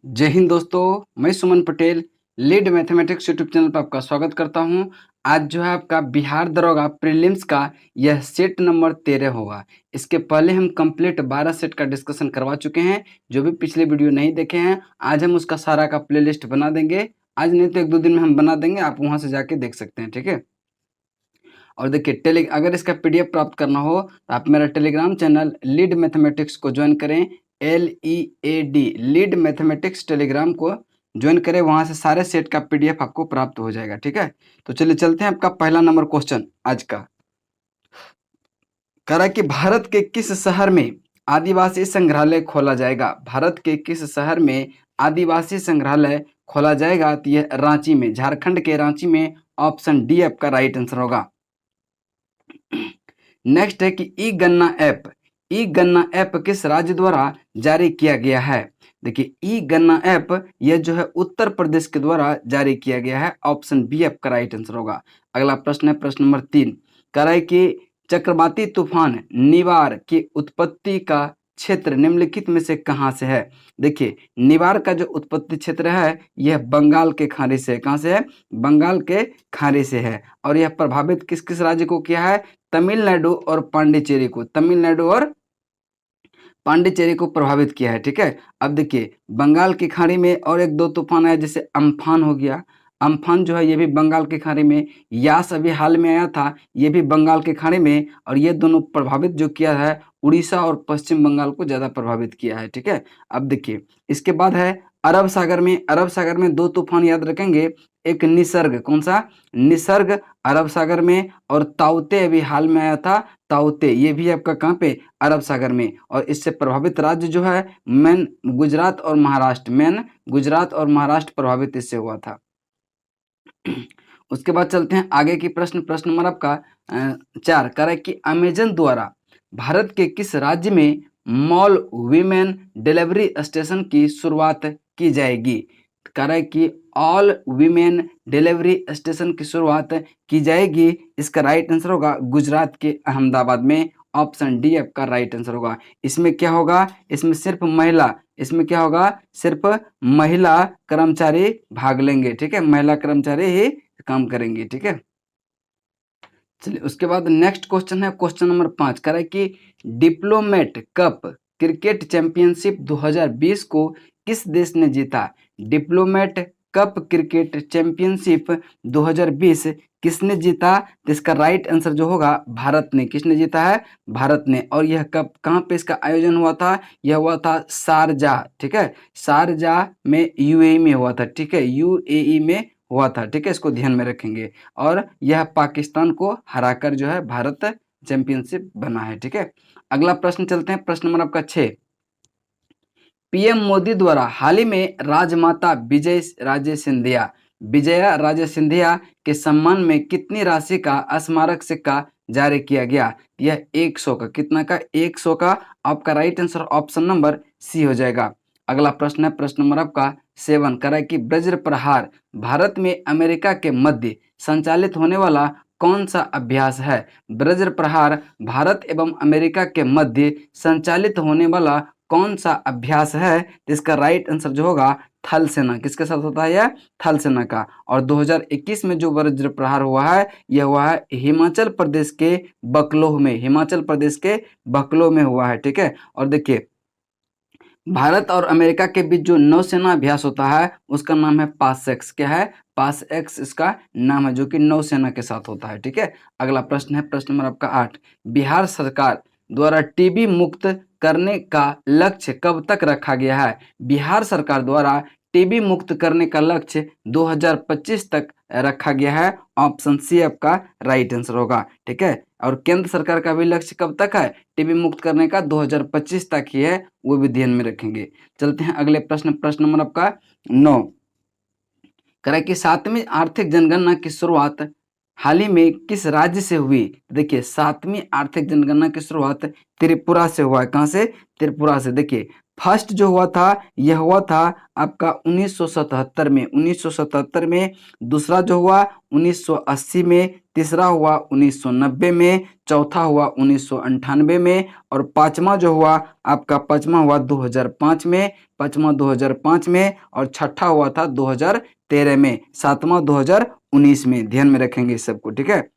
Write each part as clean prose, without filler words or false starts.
जय हिंद दोस्तों, मैं Suman Patel lead mathematics YouTube channel पर आपका स्वागत करता हूं। आज जो है आपका बिहार दरोगा प्रीलिम्स का यह सेट नंबर 13 होगा। इसके पहले हम कंप्लीट 12 सेट का डिस्कशन करवा चुके हैं। जो भी पिछले वीडियो नहीं देखे हैं, आज हम उसका सारा का प्लेलिस्ट बना देंगे। आज नहीं तो 1-2 दिन में हम बना देंगे, आप वहां से जाके देख सकते हैं, ठीक है। और देखिए अगर इसका पीडीएफ प्राप्त करना हो तो आप मेरा टेलीग्राम चैनल लीड मैथमेटिक्स को ज्वाइन करें। LEAD लीड मैथमेटिक्स टेलीग्राम को ज्वाइन करें, वहां से सारे सेट का पीडीएफ आपको प्राप्त हो जाएगा, ठीक है। तो चलिए चलते हैं। आपका पहला नंबर क्वेश्चन आज का कह रहा है कि भारत के किस शहर में आदिवासी संग्रहालय खोला जाएगा। भारत के किस शहर में आदिवासी संग्रहालय खोला जाएगा। तो यह रांची में, झारखंड के रांची में। ऑप्शन डी आपका राइट आंसर होगा। नेक्स्ट है कि ई गन्ना ऐप किस राज्य द्वारा जारी किया गया है। देखिए ई गन्ना ऐप यह जो है उत्तर प्रदेश के द्वारा जारी किया गया है। ऑप्शन बी आपका राइट आंसर होगा। अगला प्रश्न है प्रश्न नंबर 3, कह रहा है कि चक्रवाती तूफान निवार की उत्पत्ति का क्षेत्र निम्नलिखित में से कहां से है। देखिए निवार का जो उत्पत्ति क्षेत्र है यह बंगाल के खाड़ी से है। कहां से है? बंगाल के खाड़ी से है। और यह प्रभावित किस किस राज्य को किया है? तमिलनाडु और पांडिचेरी को। तमिलनाडु और पांडिचेरी को प्रभावित किया है, ठीक है। अब देखिए बंगाल की खाड़ी में और 1-2 तूफान आया, जैसे अम्फान हो गया। अम्फान जो है ये भी बंगाल की खाड़ी में। यास अभी हाल में आया था, ये भी बंगाल की खाड़ी में। और ये दोनों प्रभावित जो किया है उड़ीसा और पश्चिम बंगाल को ज्यादा प्रभावित किया है, ठीक है। अब देखिए इसके बाद है अरब सागर में। अरब सागर में 2 तूफान याद रखेंगे। एक निसर्ग, कौन सा? निसर्ग अरब सागर में। और ताउते अभी हाल में आया था। ताउते ये भी आपका कहाँ पे? अरब सागर में। और इससे प्रभावित राज्य जो है मेन गुजरात और महाराष्ट्र। मेन गुजरात और महाराष्ट्र प्रभावित इससे हुआ था। उसके बाद चलते हैं आगे की प्रश्न नंबर आपका 4, कह रहा है कि अमेजन द्वारा भारत के किस राज्य में मॉल वीमेन डिलीवरी स्टेशन की शुरुआत की जाएगी। कह रहा है कि ऑल वीमेन डिलीवरी स्टेशन की शुरुआत की जाएगी। इसका राइट आंसर होगा गुजरात के अहमदाबाद में। ऑप्शन डी आपका राइट आंसर होगा। इसमें क्या होगा? इसमें सिर्फ महिला, इसमें क्या होगा? सिर्फ महिला कर्मचारी भाग लेंगे, ठीक है। महिला कर्मचारी ही काम करेंगे, ठीक है। चलिए उसके बाद नेक्स्ट क्वेश्चन है क्वेश्चन नंबर 5, कह रहा है कि डिप्लोमेट कप क्रिकेट चैंपियनशिप 2020 को किस देश ने जीता। डिप्लोमेट कप क्रिकेट चैंपियनशिप 2020 किसने जीता? तो इसका राइट आंसर जो होगा भारत ने। किसने जीता है? भारत ने। और यह कप कहाँ पे इसका आयोजन हुआ था? यह हुआ था शारजाह, ठीक है। शारजाह में यूएई में हुआ था, ठीक है। यूएई में हुआ था, ठीक है। इसको ध्यान में रखेंगे। और यह पाकिस्तान को हराकर जो है भारत चैंपियनशिप बना है, ठीक है। अगला प्रश्न चलते हैं प्रश्न नंबर आपका 6, पीएम मोदी द्वारा हाल ही में राजमाता विजया राजे सिंधिया के सम्मान में कितनी राशि का स्मारक सिक्का जारी किया गया। यह 100 का। कितना का? 100 का। आपका right answer option number C हो जाएगा। अगला प्रश्न है प्रश्न नंबर आपका 7, कह रहा है कि वज्र प्रहार भारत में अमेरिका के मध्य संचालित होने वाला कौन सा अभ्यास है। वज्र प्रहार भारत एवं अमेरिका के मध्य संचालित होने वाला कौन सा अभ्यास है। तो इसका राइट आंसर जो होगा थल सेना। किसके साथ होता है? यह थल सेना का। और 2021 में जो वज्र प्रहार हुआ है यह हुआ है हिमाचल प्रदेश के बकलोह में। हिमाचल प्रदेश के बकलोह में हुआ है, ठीक है। और देखिए भारत और अमेरिका के बीच जो नौसेना अभ्यास होता है उसका नाम है पासएक्स। क्या है? पासएक्स इसका नाम है, जो कि नौसेना के साथ होता है, ठीक है। अगला प्रश्न है प्रश्न नंबर आपका 8, बिहार सरकार द्वारा टीबी मुक्त करने का लक्ष्य कब तक रखा गया है। बिहार सरकार द्वारा टीबी मुक्त करने का लक्ष्य 2025 तक रखा गया है। ऑप्शन सी आपका राइट आंसर होगा, ठीक है। और केंद्र सरकार का भी लक्ष्य कब तक है टीबी मुक्त करने का? 2025 तक ही है, वो भी ध्यान में रखेंगे। चलते हैं अगले प्रश्न नंबर आपका 9, कह रहा है कि 7वीं आर्थिक जनगणना की शुरुआत हाल ही में किस राज्य से हुई। देखिए 7वीं आर्थिक जनगणना की शुरुआत त्रिपुरा से हुआ है। कहां से? त्रिपुरा से। देखिए फर्स्ट जो हुआ था यह हुआ था आपका 1977 में, 1977 में। दूसरा जो हुआ 1980 में, तीसरा हुआ 1990 में, चौथा हुआ 1998 में, और पांचवा जो हुआ आपका पांचवा हुआ 2005 में, पांचवा 2005 में, और छठा हुआ था 2013 में, सातवां 2019 में। ध्यान में रखेंगे इस सबको, ठीक है।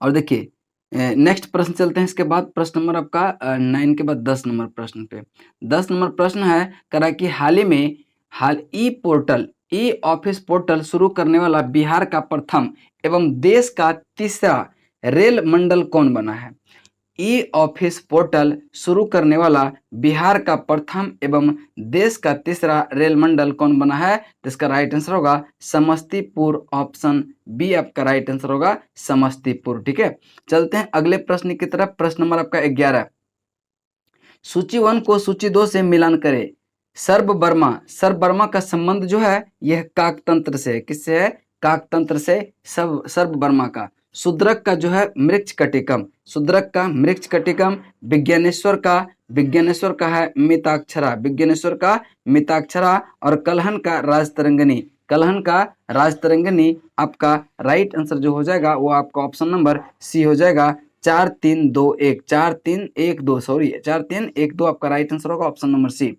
और देखिए नेक्स्ट प्रश्न चलते हैं। इसके बाद प्रश्न नंबर आपका 9 के बाद 10 नंबर प्रश्न पे। 10 नंबर प्रश्न है करा कि हाल ही में ई ऑफिस पोर्टल शुरू करने वाला बिहार का प्रथम एवं देश का तीसरा रेल मंडल कौन बना है। ई ऑफिस पोर्टल शुरू करने वाला बिहार का प्रथम एवं देश का तीसरा रेल मंडल कौन बना है। तो इसका राइट आंसर होगा समस्तीपुर, ऑप्शन बी आपका राइट आंसर होगा समस्तीपुर, ठीक है। चलते हैं अगले प्रश्न की तरफ। प्रश्न नंबर आपका 11, सूची 1 को सूची 2 से मिलान करें। सर्व वर्मा का संबंध जो है यह काकतंत्र से है। किससे है? काकतंत्र से सर्व वर्मा का। शूद्रक का जो है मृक्ष कटिकम, शूद्रक का मृक्ष कटिकम। विज्ञानेश्वर का है मिताक्षरा, विज्ञानेश्वर का मिताक्षरा। और कलहन का राजतरंगिणी, कलहन का राजतरंगिणी। आपका राइट आंसर जो हो जाएगा वो आपका ऑप्शन नंबर सी हो जाएगा। 4321, 4312, सॉरी 4312 आपका राइट आंसर होगा ऑप्शन नंबर सी।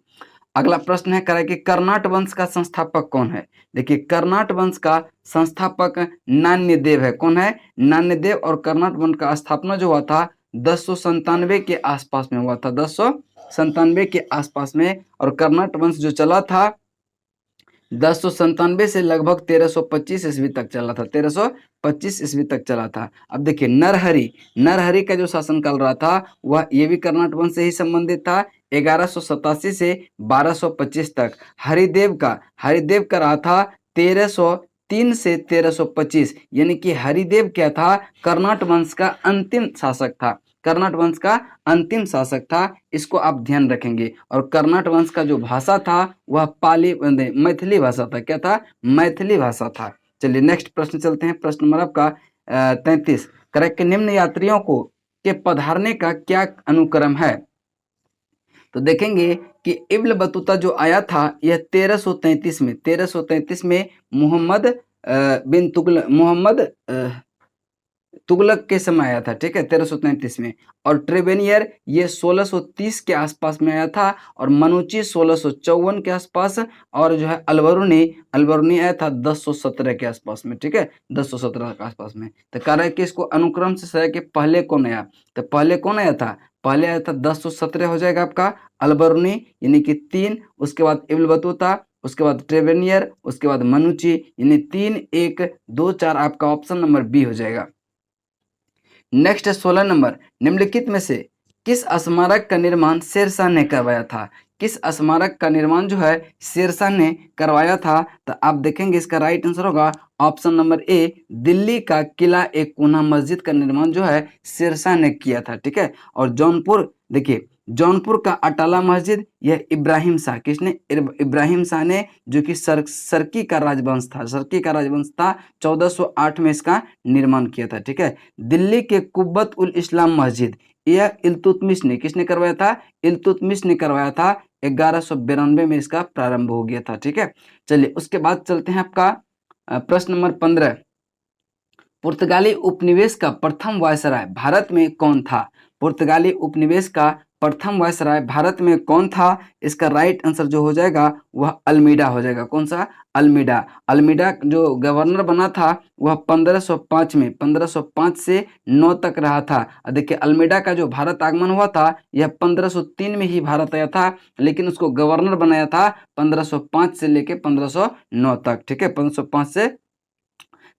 अगला प्रश्न है करा कि कर्नाट वंश का संस्थापक कौन है। देखिए कर्नाट वंश का संस्थापक नान्यदेव है। कौन है? नान्यदेव। और कर्नाट वंश का स्थापना जो हुआ था 1097 के आसपास में हुआ था, 1097 के आसपास में। और कर्नाट वंश जो चला था 1097 से लगभग 1325 ईस्वी तक चला था, 1325 ईस्वी तक चला था। अब देखिए नरहरि का जो शासनकाल रहा था वह ये भी कर्नाट वंश से ही संबंधित था, 1187 से 1225 तक। हरिदेव का रहा था 1303 से 1325, यानी कि हरिदेव क्या था? कर्नाट वंश का अंतिम शासक था, कर्नाट वंश का अंतिम शासक था। इसको आप ध्यान रखेंगे। और कर्नाट वंश का जो भाषा था वह मैथिली भाषा था। क्या था? मैथिली भाषा था। चलिए नेक्स्ट प्रश्न चलते हैं। प्रश्न नंबर आपका 33, करेक्ट। निम्न यात्रियों के पधारने का क्या अनुक्रम है। तो देखेंगे कि इब्न बतूता जो आया था यह 1333 में मोहम्मद तुगलक के समय आया था, ठीक है, 1333 में। और ट्रेवेनियर ये 1630 के आसपास में आया था। और मनुची 1654 के आसपास। और जो है अलबरूनी आया था 1017 के आसपास में, ठीक है, 1017 के आसपास में। तो कह रहा है कि इसको अनुक्रम से सही कि पहले कौन आया। तो पहले कौन आया था? पहले आया था 1017 हो जाएगा आपका अलबरूनी, यानी कि 3। उसके बाद इब्न बतूता, उसके बाद ट्रेवेनियर, उसके बाद मनुची, यानी 3 1 2 4 आपका ऑप्शन नंबर बी हो जाएगा। नेक्स्ट है 16 नंबर, निम्नलिखित में से किस स्मारक का निर्माण शेरशाह ने करवाया था। किस स्मारक का निर्माण जो है शेरशाह ने करवाया था। तो आप देखेंगे इसका राइट आंसर होगा ऑप्शन नंबर ए, दिल्ली का किला एक कोना मस्जिद का निर्माण जो है शेरशाह ने किया था, ठीक है। और जौनपुर, देखिए जौनपुर का अटाला मस्जिद यह इब्राहिम शाह, किसने? इब्राहिम शाह ने, जो कि सरकी का राजवंश था, 1408 में इसका निर्माण किया था, ठीक है। दिल्ली के कुब्बत उल इस्लाम मस्जिद यह इल्तुतमिश ने, किसने करवाया था? इल्तुतमिश ने करवाया था। 1192 में इसका प्रारंभ हो गया था, ठीक है। चलिए उसके बाद चलते हैं आपका प्रश्न नंबर 15, पुर्तगाली उपनिवेश का प्रथम वायसराय भारत में कौन था। पुर्तगाली उपनिवेश का प्रथम वायसराय भारत में कौन था। इसका राइट आंसर जो हो जाएगा वह अल्मीडा हो जाएगा। कौन सा? अल्मीडा जो गवर्नर बना था वह 1505 में, 1505 से 9 तक रहा था। देखिए अल्मीडा का जो भारत आगमन हुआ था यह 1503 में ही भारत आया था, लेकिन उसको गवर्नर बनाया था 1505 से लेके 1509 तक, ठीक है, 1505 से।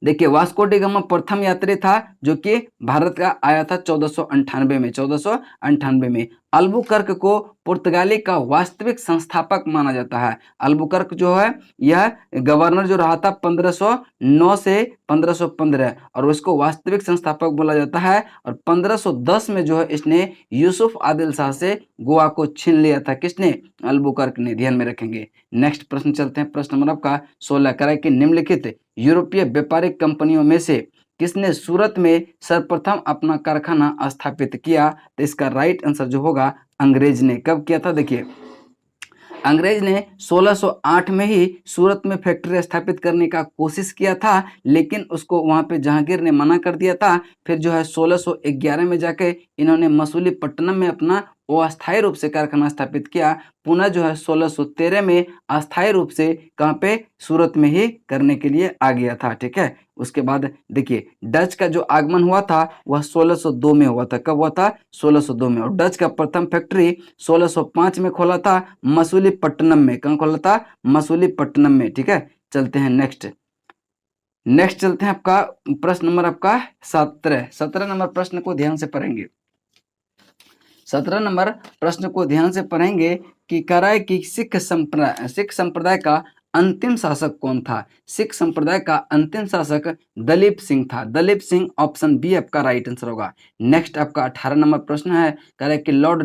देखिए वास्को डी गामा प्रथम यात्री था जो कि भारत का आया था 1498 में। अल्बुकर्क को पुर्तगाली का वास्तविक संस्थापक माना जाता है। अल्बुकर्क जो है यह गवर्नर जो रहा था 1509 से 1515, और उसको वास्तविक संस्थापक बोला जाता है। और 1510 में जो है इसने यूसुफ आदिल शाह से गोवा को छीन लिया था। किसने? अल्बुकर्क ने। ध्यान में रखेंगे। नेक्स्ट प्रश्न चलते हैं। प्रश्न नंबर आपका 16, करें कि निम्नलिखित यूरोपीय व्यापारिक कंपनियों में से किसने सूरत में सर्वप्रथम अपना कारखाना स्थापित किया। तो इसका राइट आंसर जो होगा अंग्रेज ने। कब किया था? देखिए अंग्रेज ने 1608 में ही सूरत में फैक्ट्री स्थापित करने का कोशिश किया था, लेकिन उसको वहां पे जहांगीर ने मना कर दिया था। फिर जो है 1611 में जाके इन्होंने मसूलीपट्टनम में अपना अस्थायी रूप से कारखाना स्थापित किया। पुनः जो है 1613 में अस्थायी रूप से कहाँ पे, सूरत में ही करने के लिए आ गया था। ठीक है, उसके बाद देखिए डच का जो आगमन हुआ था वह 1602 में हुआ था। कब हुआ था? 1602 में। और डच का प्रथम फैक्ट्री 1605 में खोला था मसूलीपट्टनम में। कहाँ खोला था? मसूलीपट्टनम में। ठीक है, चलते हैं नेक्स्ट चलते हैं आपका प्रश्न नंबर आपका 17 नंबर प्रश्न को ध्यान से पढ़ेंगे। 17 नंबर प्रश्न को ध्यान से पढ़ेंगे कि कराए कि सिख संप्रदाय का अंतिम शासक कौन था? सिख संप्रदाय का अंतिम शासक दलीप सिंह था। दलीप सिंह, ऑप्शन बी आपका राइट आंसर होगा। नेक्स्ट आपका 18 नंबर प्रश्न है, कह रहा है कि लॉर्ड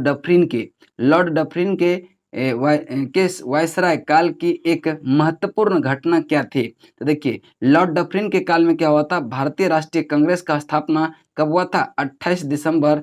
डफरिन के वायसराय काल की एक महत्वपूर्ण घटना क्या थी? तो देखिए लॉर्ड डफरिन के काल में क्या हुआ था? भारतीय राष्ट्रीय कांग्रेस का स्थापना कब हुआ था? 28 दिसंबर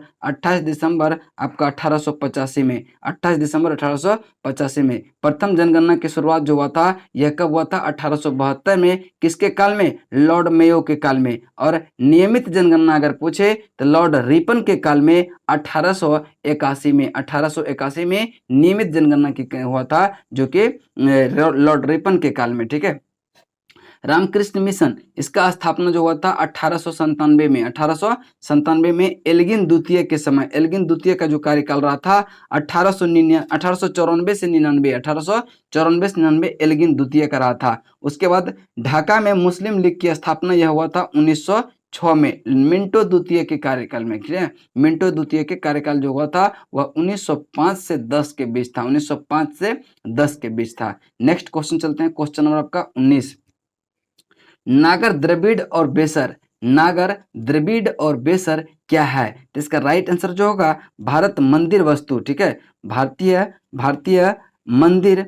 आपका 1885 में। 28 दिसंबर 1885 में प्रथम जनगणना की शुरुआत जो हुआ था यह कब हुआ था? 1872 में। किसके काल में? लॉर्ड मेयो के काल में। और नियमित जनगणना अगर पूछे तो लॉर्ड रिपन के काल में 1881 में नियमित जनगणना की हुआ था, जो कि लॉर्ड रिपन के काल में। ठीक है, रामकृष्ण मिशन, इसका स्थापना जो हुआ था 1897 में। 1897 में एल्गिन द्वितीय के समय, एल्गिन द्वितीय का जो कार्यकाल रहा था 1894 से 99 एल्गिन द्वितीय का रहा था। उसके बाद ढाका में मुस्लिम लीग की स्थापना यह हुआ था 1906 में मिंटो द्वितीय के कार्यकाल में। ठीक है, मिंटो द्वितीय के कार्यकाल जो हुआ था वह 1905 से 10 के बीच था। 1905 से 10 के बीच था। नेक्स्ट क्वेश्चन चलते हैं, क्वेश्चन नंबर आपका 19। नागर द्रविड़ और बेसर क्या है? तो इसका राइट आंसर जो होगा भारत मंदिर वस्तु। ठीक है, भारतीय मंदिर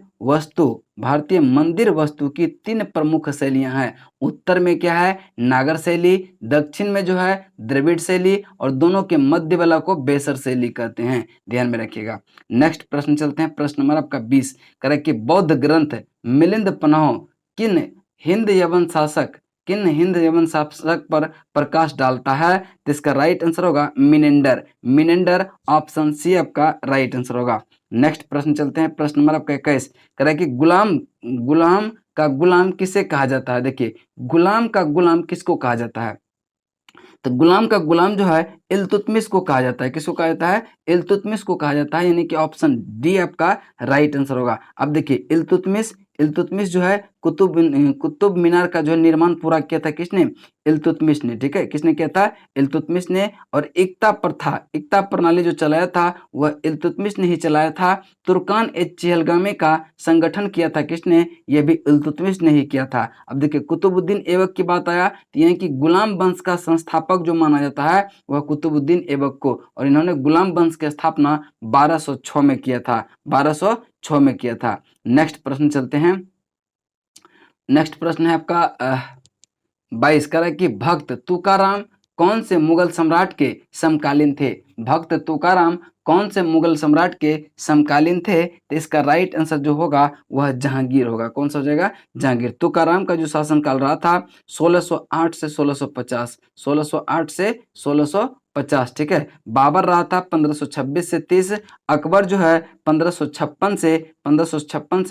वस्तु की 3 प्रमुख शैलियां हैं। उत्तर में क्या है? नागर शैली, दक्षिण में जो है द्रविड़ शैली, और दोनों के मध्य वाला को बेसर शैली कहते हैं। ध्यान में रखिएगा। नेक्स्ट प्रश्न चलते हैं, प्रश्न नंबर आपका 20, कह रहा है कि बौद्ध ग्रंथ मिलिंद पन्ह किन हिंद यवन शासक पर प्रकाश डालता है? तो इसका राइट आंसर होगा मिनेंडर, ऑप्शन सी आपका राइट आंसर होगा। नेक्स्ट प्रश्न चलते हैं, प्रश्न नंबर आपका 21, कह रहा है कि गुलाम का गुलाम किसे कहा जाता है? देखिए गुलाम का गुलाम किसको कहा जाता है? तो गुलाम का गुलाम जो है इल्तुतमिश को कहा जाता है। किसको कहा जाता है? इल्तुतमिश को कहा जाता है, यानी कि ऑप्शन डी आपका राइट आंसर होगा। अब देखिए इल्तुतमिश जो है कुतुब मीनार का जो निर्माण पूरा किया था किसने? इल्तुतमिश ने। ठीक है, किसने किया था? इल्तुतमिश ने। और एकता प्रणाली जो चलाया था वह इल्तुतमिश ने ही चलाया था। तुर्कान ए चहलगामी का संगठन किया था किसने? यह भी इल्तुतमिश ने ही किया था। अब देखिए कुतुबुद्दीन ऐबक की बात आया तो यानी कि गुलाम वंश का संस्थापक जो माना जाता है वह कुतुबुद्दीन ऐबक को, और इन्होंने गुलाम वंश की स्थापना 1206 में किया था। 1206 में किया था। नेक्स्ट प्रश्न चलते हैं। नेक्स्ट प्रश्न है आपका 22, कह रहा है कि भक्त तुकाराम कौन से मुगल सम्राट के समकालीन थे? भक्त तुकाराम कौन से मुगल सम्राट के समकालीन थे? तो इसका राइट आंसर जो होगा वह जहांगीर होगा। कौन सा हो जाएगा? जहांगीर। तुकाराम का जो शासनकाल रहा था 1608 से 1650, 1608 से 1650। ठीक है, बाबर रहा था 1526 से 30, अकबर जो है 1556 से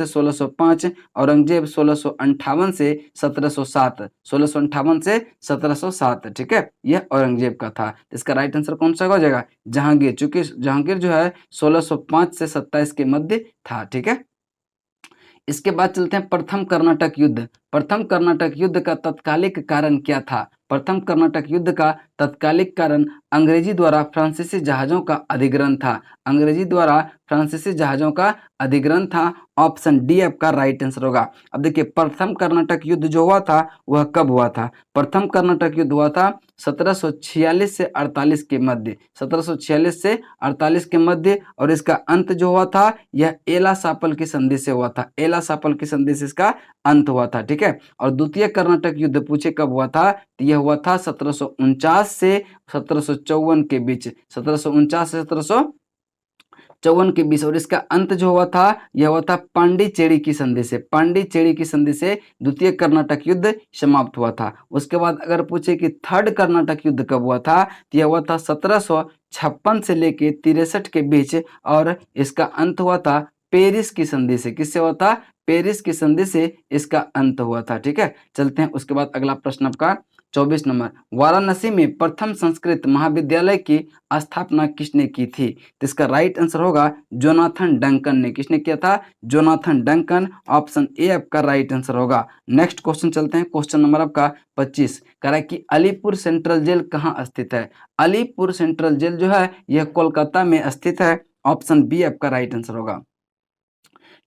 1605, औरंगजेब 1658 से 1707, 1658 से 1707। ठीक है, यह औरंगजेब का था। इसका राइट आंसर कौन सा हो जाएगा? जहांगीर, चूंकि जहांगीर जो है 1605 से 27 के मध्य था। ठीक है, इसके बाद चलते हैं प्रथम कर्नाटक युद्ध। प्रथम कर्नाटक युद्ध का तत्कालिक कारण क्या था? प्रथम कर्नाटक युद्ध का तत्कालिक कारण अंग्रेजी द्वारा फ्रांसीसी जहाजों का अधिग्रहण था। अंग्रेजी द्वारा फ्रांसीसी जहाजों का अधिग्रहण था। ऑप्शन डी आपका राइट आंसर होगा। अब देखिए प्रथम कर्नाटक युद्ध जो हुआ था वह कब हुआ था? प्रथम कर्नाटक युद्ध हुआ था 1746 से 48 के मध्य, 1746 से 48 के मध्य, और इसका अंत जो हुआ था यह एला सापल की संधि से हुआ था। एला सापल की संधि से इसका अंत हुआ था। ठीक है, और द्वितीय कर्नाटक युद्ध पूछे कब हुआ था? तो यह हुआ था 1749 से 1754 के बीच, 1749 से 1754 54 के 20 और इसका अंत जो हुआ था यह हुआ था पांडिचेरी की संधि से। पांडिचेरी की संधि से द्वितीय कर्नाटक युद्ध समाप्त हुआ था। उसके बाद अगर पूछे कि थर्ड कर्नाटक युद्ध कब हुआ था, तो यह हुआ था 1756 से लेके 63 के बीच और इसका अंत हुआ था पेरिस की संधि से। किससे हुआ था? पेरिस की संधि से इसका अंत हुआ था। ठीक है, चलते हैं उसके बाद अगला प्रश्न आपका 24 नंबर, वाराणसी में प्रथम संस्कृत महाविद्यालय की स्थापना किसने की थी? तो इसका राइट आंसर होगा जोनाथन डंकन ने। किसने किया था? Jonathan Duncan. ऑप्शन ए आपका राइट आंसर होगा। नेक्स्ट क्वेश्चन चलते हैं, क्वेश्चन नंबर आपका 25 कह रहा है कि अलीपुर सेंट्रल जेल कहाँ स्थित है? अलीपुर सेंट्रल जेल जो है यह कोलकाता में स्थित है। ऑप्शन बी आपका राइट आंसर होगा।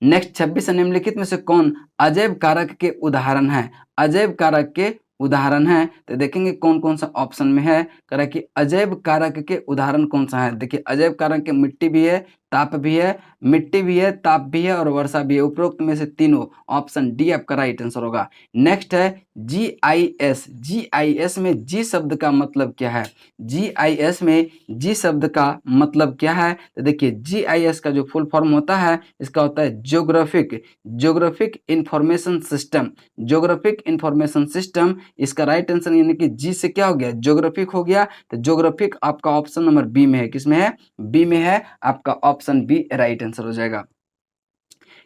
नेक्स्ट 26 निम्नलिखित में से कौन अजैव कारक के उदाहरण है? अजैव कारक के उदाहरण है तो देखेंगे कौन कौन सा ऑप्शन में है। कह रहा है कि अजैव कारक के उदाहरण कौन सा है। देखिए अजैव कारक के मिट्टी भी है, ताप भी है, मिट्टी भी है, ताप भी है और वर्षा भी है। उपरोक्त में से तीनों, ऑप्शन डी आपका राइट आंसर होगा। नेक्स्ट है GIS। GIS में जी शब्द का मतलब क्या है? GIS में जी शब्द का मतलब क्या है? तो देखिए GIS का जो फुल फॉर्म होता है इसका होता है geographic information system. Geographic information system इसका राइट आंसर, यानी कि जी से क्या हो गया? ज्योग्राफिक हो गया। तो ज्योग्राफिक आपका ऑप्शन नंबर बी में है। किसमें है? बी में है। आपका ऑप्शन बी राइट आंसर हो जाएगा।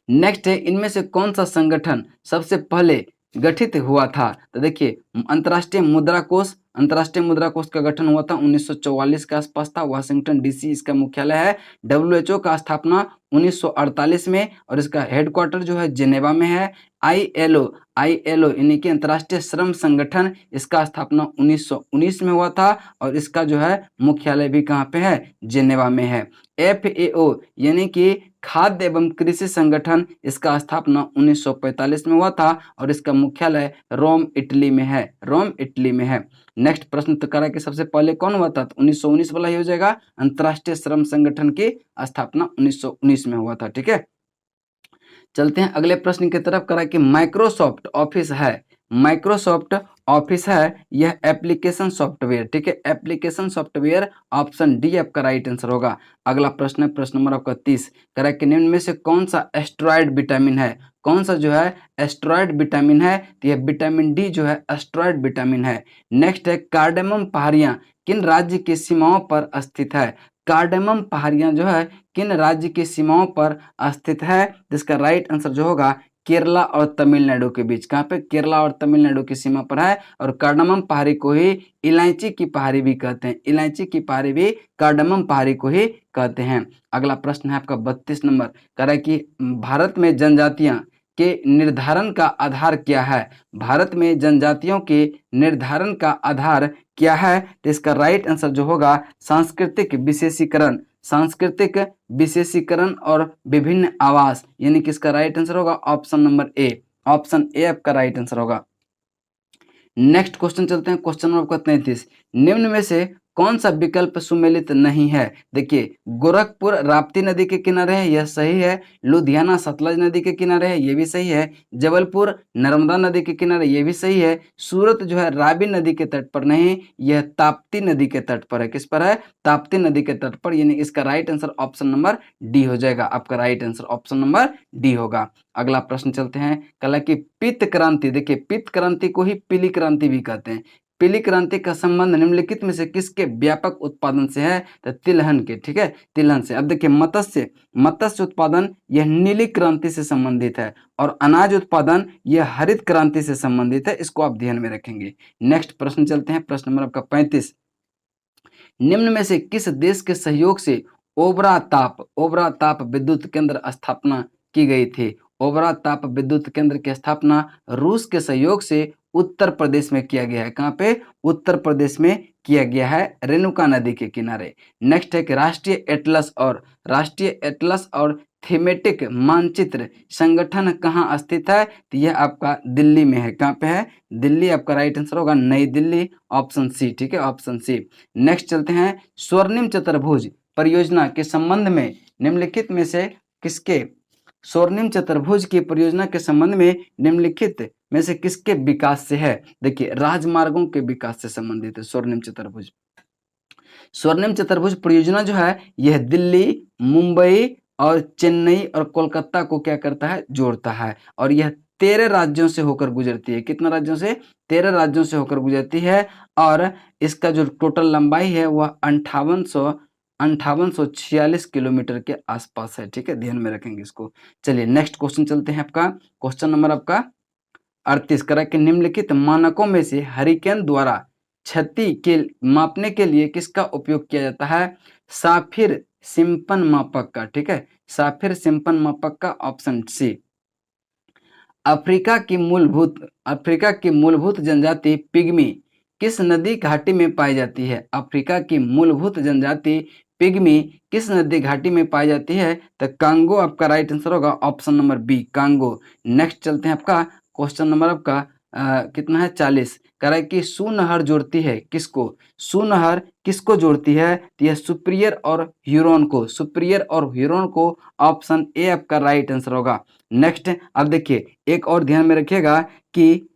नेक्स्ट है इनमें से कौन सा संगठन सबसे पहले गठित हुआ था? तो देखिए अंतर्राष्ट्रीय मुद्रा कोष। अंतर्राष्ट्रीय मुद्रा कोष का गठन हुआ था 1944 के आसपास था। वाशिंगटन DC इसका मुख्यालय है। WHO का स्थापना 1948 में और इसका हेडक्वार्टर जो है जेनेवा में है। ILO यानी कि अंतर्राष्ट्रीय श्रम संगठन, इसका स्थापना 1919 में हुआ था और इसका जो है मुख्यालय भी कहाँ पे है? जेनेवा में है। FAO यानी कि खाद्य एवं कृषि संगठन, इसका स्थापना 1945 में हुआ था और इसका मुख्यालय रोम इटली में है। रोम इटली में है। नेक्स्ट प्रश्न तो करा कि सबसे पहले कौन हुआ था? तो 1919 वाला ही हो जाएगा। अंतर्राष्ट्रीय श्रम संगठन की स्थापना 1919 में हुआ था। ठीक है, चलते हैं अगले प्रश्न की तरफ। करा कि माइक्रोसॉफ्ट ऑफिस है, माइक्रोसॉफ्ट ऑफिस है यह एप्लीकेशन सॉफ्टवेयर। ठीक है, एप्लीकेशन सॉफ्टवेयर। ऑप्शन डी आपका राइट आंसर होगा। अगला प्रश्न है प्रश्न नंबर आपका 30। कह रहा है कि निम्न में से कौन सा एस्टेरॉयड विटामिन है? कौन सा जो है एस्टेरॉयड विटामिन है? तो यह विटामिन डी जो है एस्टेरॉयड विटामिन है। नेक्स्ट है कार्डेमम पहाड़ियां किन राज्य की सीमाओं पर स्थित है? कार्डेमम पहाड़ियां जो है किन राज्य की सीमाओं पर स्थित है? जिसका राइट आंसर जो होगा केरला और तमिलनाडु के बीच। कहाँ पे? केरला और तमिलनाडु की सीमा पर है। और कार्डमम पहाड़ी को ही इलायची की पहाड़ी भी कहते हैं। इलायची की पहाड़ी भी कार्डमम पहाड़ी को ही कहते हैं। अगला प्रश्न है आपका 32 नंबर। कह रहा है कि भारत में जनजातियां के निर्धारण का आधार क्या है? भारत में जनजातियों के निर्धारण का आधार क्या है? तो इसका राइट आंसर जो होगा सांस्कृतिक विशेषीकरण। सांस्कृतिक विशेषीकरण और विभिन्न आवास, यानी कि इसका राइट आंसर होगा option number A. Option A आपका राइट आंसर होगा। नेक्स्ट क्वेश्चन चलते हैं, क्वेश्चन नंबर आपका 33। निम्न में से कौन सा विकल्प सुमेलित नहीं है? देखिए गोरखपुर राप्ती नदी के किनारे है, यह सही है। लुधियाना सतलज नदी के किनारे है, यह भी सही है। जबलपुर नर्मदा नदी के किनारे, यह भी सही है। सूरत जो है रावी नदी के तट पर नहीं, यह ताप्ती नदी के तट पर है। किस पर है? ताप्ती नदी के तट पर, यानी इसका right answer option number D हो जाएगा। आपका right answer option number D होगा। अगला प्रश्न चलते हैं। कला की पित्त क्रांति, देखिए पित्त क्रांति को ही पीली क्रांति भी कहते हैं। पीली क्रांति का संबंध निम्नलिखित में से किसके व्यापक उत्पादन से है? तो तिलहन के। ठीक है, तिलहन से। अब देखिए मत्स्य उत्पादन यह नीली क्रांति से संबंधित है और अनाज उत्पादन यह हरित क्रांति से संबंधित है। इसको आप ध्यान में रखेंगे। नेक्स्ट प्रश्न चलते हैं, प्रश्न नंबर आपका 35। निम्न में से किस देश के सहयोग से ओबरा ताप विद्युत केंद्र स्थापना की गई थी? ओबरा ताप विद्युत केंद्र की स्थापना रूस के सहयोग से उत्तर प्रदेश में किया गया है। कहाँ पे? उत्तर प्रदेश में किया गया है, रेणुका नदी के किनारे। नेक्स्ट है कि राष्ट्रीय एटलस और थीमेटिक मानचित्र संगठन कहाँ स्थित है? तो यह आपका दिल्ली में है। कहाँ पे है? दिल्ली। आपका राइट आंसर होगा नई दिल्ली। Option C. ठीक है, ऑप्शन सी। नेक्स्ट चलते हैं, स्वर्णिम चतुर्भुज परियोजना के संबंध में निम्नलिखित में से किसके स्वर्णिम चतुर्भुज की परियोजना के संबंध में निम्नलिखित में से किसके विकास से है? देखिए राजमार्गों के विकास से संबंधित है स्वर्णिम चतुर्भुज। स्वर्णिम चतुर्भुज परियोजना जो है यह दिल्ली, मुंबई और चेन्नई और कोलकाता को क्या करता है, जोड़ता है। और यह 13 राज्यों से होकर गुजरती है। कितना राज्यों से, 13 राज्यों से होकर गुजरती है। और इसका जो टोटल लंबाई है वह 5846 किलोमीटर के आसपास है। ठीक है, ध्यान में रखेंगे इसको। चलिए नेक्स्ट क्वेश्चन चलते हैं। आपका क्वेश्चन नंबर आपका 38 करा कि निम्नलिखित मानकों में से हरिकेन द्वारा क्षति के मापने के लिए किसका उपयोग किया जाता है? साफिर सिम्पन मापक का। ठीक है, साफिर सिम्पन मापक का, ऑप्शन सी। अफ्रीका की मूलभूत जनजाति पिग्मी किस नदी घाटी में पाई जाती है? अफ्रीका की मूलभूत जनजाति पिग्मी किस नदी घाटी में पाई जाती है? तो कांगो आपका राइट आंसर होगा, option number B, Congo. Next चलते हैं। आपका क्वेश्चन नंबर आपका कितना है, 40 कह रहा है कि सुनहर जोड़ती है किसको? सुनहर किसको जोड़ती है? तो यह सुप्रियर और ह्यूरोन को, सुप्रियर और ह्यूरोन को, ऑप्शन ए आपका राइट आंसर होगा। नेक्स्ट अब देखिए, एक और ध्यान में रखिएगा कि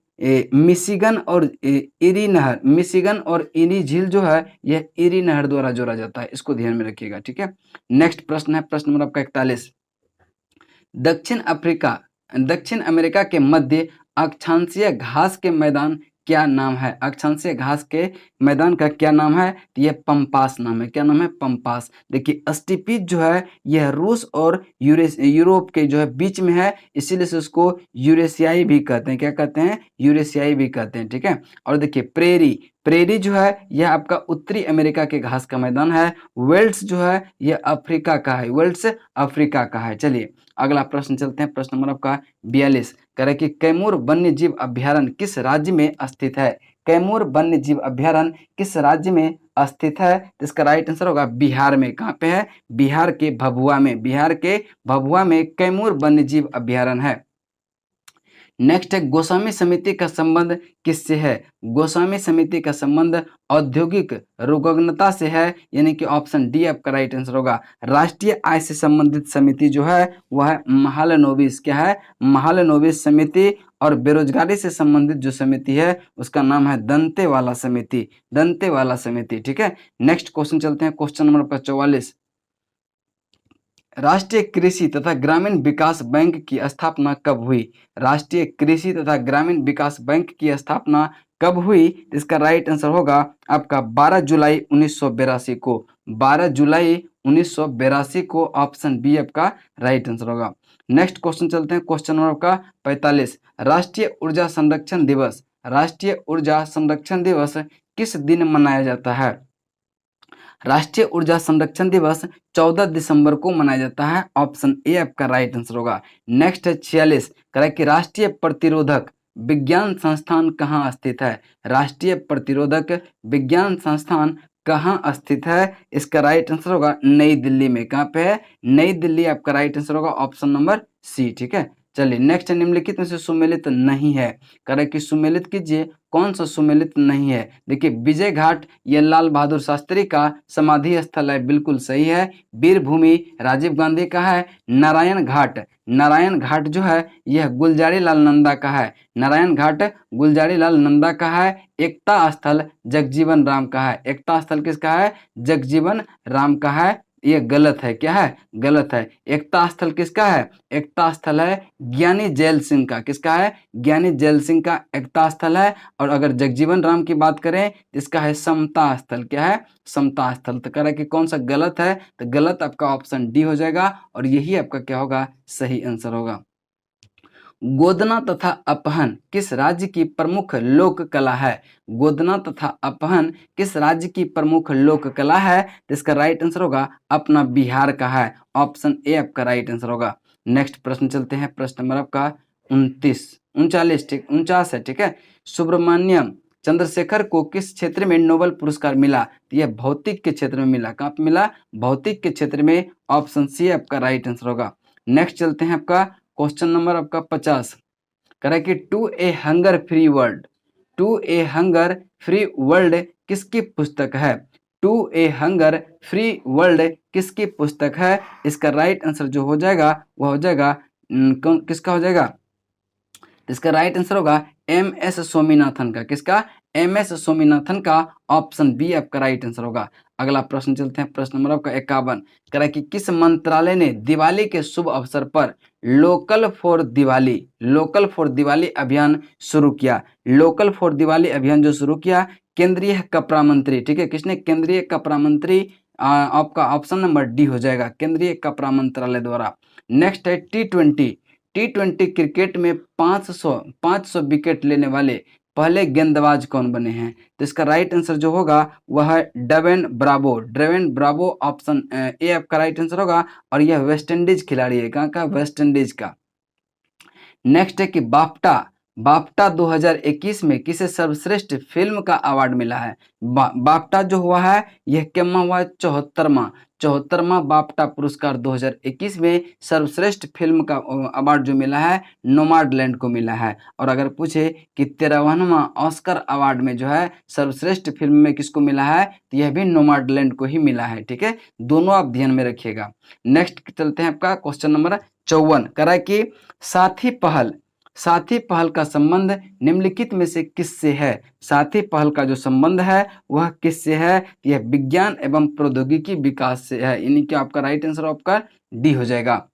मिशिगन और इरी नहर, मिशिगन और इरी झील जो है यह इरी नहर द्वारा जोड़ा जाता है, इसको ध्यान में रखिएगा। ठीक है, नेक्स्ट प्रश्न है प्रश्न नंबर आपका 41। दक्षिण अमेरिका के मध्य अक्षांशीय घास के मैदान क्या नाम है? अक्षांशीय घास के मैदान का क्या नाम है? तो यह पंपास नाम है। क्या नाम है? पंपास। देखिए स्टीपीज जो है यह रूस और यूरोप के जो है बीच में है, इसीलिए से उसको यूरेशियाई भी कहते हैं। क्या कहते हैं? यूरेशियाई भी कहते हैं। ठीक है, और देखिए प्रेरी जो है यह आपका उत्तरी अमेरिका के घास का मैदान है। वेल्स जो है यह अफ्रीका का है, वेल्स अफ्रीका का है। चलिए अगला प्रश्न चलते हैं। प्रश्न नंबर आपका 42 कह रहा है कि कैमूर वन्य जीव अभ्यारण्य किस राज्य में स्थित है? कैमूर वन्य जीव अभ्यारण्य किस राज्य में स्थित है? इसका राइट आंसर होगा बिहार में। कहाँ पे है? बिहार के भभुआ में। बिहार के भभुआ में कैमूर वन्य जीव अभ्यारण्य है। नेक्स्ट है गोस्वामी समिति का संबंध किससे है? गोस्वामी समिति का संबंध औद्योगिक रुग्णता से है, यानी कि ऑप्शन डी आपका राइट आंसर होगा। राष्ट्रीय आय से संबंधित समिति जो है वह है महालनोबिस। क्या है? महालनोबिस समिति। और बेरोजगारी से संबंधित जो समिति है उसका नाम है दंतेवाला समिति, दंतेवाला समिति। ठीक है, नेक्स्ट क्वेश्चन चलते हैं। Question number 44। राष्ट्रीय कृषि तथा ग्रामीण विकास बैंक की स्थापना कब हुई? राष्ट्रीय कृषि तथा ग्रामीण विकास बैंक की स्थापना कब हुई? इसका राइट आंसर होगा आपका 12 जुलाई 1982 को। 12 जुलाई 1982 को, ऑप्शन बी आपका राइट आंसर होगा। नेक्स्ट क्वेश्चन चलते हैं। क्वेश्चन नंबर आपका 45। राष्ट्रीय ऊर्जा संरक्षण दिवस, राष्ट्रीय ऊर्जा संरक्षण दिवस किस दिन मनाया जाता है? राष्ट्रीय ऊर्जा संरक्षण दिवस 14 दिसंबर को मनाया जाता है, ऑप्शन ए आपका राइट आंसर होगा। नेक्स्ट है 46 कह रहा है कि राष्ट्रीय प्रतिरोधक विज्ञान संस्थान कहाँ स्थित है? राष्ट्रीय प्रतिरोधक विज्ञान संस्थान कहाँ स्थित है? इसका राइट आंसर होगा नई दिल्ली में। कहाँ पे है? नई दिल्ली आपका राइट आंसर होगा, ऑप्शन नंबर सी। ठीक है, चलिए नेक्स्ट निम्नलिखित में से सुमेलित नहीं है। कह रहा है कि सुमेलित कीजिए, कौन सा सुमेलित नहीं है? देखिए विजय घाट ये लाल बहादुर शास्त्री का समाधि स्थल है, बिल्कुल सही है। वीरभूमि राजीव गांधी का है। नारायण घाट, नारायण घाट जो है यह गुलजारी लाल नंदा का है। नारायण घाट गुलजारी लाल नंदा का है। एकता स्थल जगजीवन राम का है। एकता स्थल किसका है? जगजीवन राम का है। ये गलत है। क्या है? गलत है। एकता स्थल किसका है? एकता स्थल है ज्ञानी जैल सिंह का। किसका है? ज्ञानी जैल सिंह का एकता स्थल है। और अगर जगजीवन राम की बात करें तो इसका है समता स्थल। क्या है? समता स्थल। तो कह रहा है कि कौन सा गलत है? तो गलत आपका ऑप्शन डी हो जाएगा, और यही आपका क्या होगा? सही आंसर होगा। गोदना तथा अपहन किस राज्य की प्रमुख लोक कला है? गोदना तथा अपहन किस राज्य की प्रमुख लोक कला है? तो इसका राइट आंसर होगा अपना बिहार का है, ऑप्शन ए आपका राइट आंसर होगा। नेक्स्ट प्रश्न चलते हैं। प्रश्न नंबर आपका 39 ठीक 49 है। ठीक है, सुब्रमण्यम चंद्रशेखर को किस क्षेत्र में नोबेल पुरस्कार मिला? तो यह भौतिक के क्षेत्र में मिला। कहाँ पे मिला? भौतिक के क्षेत्र में, ऑप्शन सी आपका राइट आंसर होगा। नेक्स्ट चलते हैं। आपका क्वेश्चन नंबर आपका 50 कह रहा है कि to a hunger free world, to a hunger free world किसकी पुस्तक है? To a hunger free world किसकी पुस्तक है? इसका राइट आंसर जो हो जाएगा वह हो जाएगा किसका हो जाएगा? तो इसका राइट आंसर होगा एम एस स्वामीनाथन का। किसका? एम एस स्वामीनाथन का। ऑप्शन बी आपका राइट आंसर होगा। अगला प्रश्न चलते हैं, प्रश्न नंबर आपका 51 कह रहा है कि किस मंत्रालय ने दिवाली के शुभ अवसर पर लोकल फॉर दिवाली अभियान शुरू किया? लोकल फॉर दिवाली अभियान जो शुरू किया, केंद्रीय कपड़ा मंत्री, ठीक है, किसने? केंद्रीय कपड़ा मंत्री। आपका ऑप्शन नंबर डी हो जाएगा, केंद्रीय कपड़ा द्वारा। नेक्स्ट है टी20 क्रिकेट में 500 विकेट लेने वाले पहले गेंदबाज कौन बने हैं? तो इसका राइट आंसर जो होगा वह है ड्रेवेन ब्रावो। ऑप्शन ए आपका राइट आंसर होगा। और यह वेस्ट इंडीज खिलाड़ी है। कहाँ का? वेस्ट इंडीज का। नेक्स्ट है कि बाफ्टा 2021 में किसे सर्वश्रेष्ठ फिल्म का अवार्ड मिला है? बाफ्टा जो हुआ है यह क्या हुआ? 74वां बाफ्टा पुरस्कार 2021 में सर्वश्रेष्ठ फिल्म का अवार्ड जो मिला है नोमाडलैंड को मिला है। और अगर पूछे कि 53वां ऑस्कर अवार्ड में जो है सर्वश्रेष्ठ फिल्म में किसको मिला है, तो यह भी नोमाडलैंड को ही मिला है। ठीक है, दोनों आप ध्यान में रखिएगा। नेक्स्ट चलते हैं आपका क्वेश्चन नंबर 54 कह रहा है कि साथी पहल का संबंध निम्नलिखित में से किससे है? साथी पहल का जो संबंध है वह किससे है? यह विज्ञान एवं प्रौद्योगिकी विकास से है। यानी कि आपका राइट आंसर आपका डी हो जाएगा।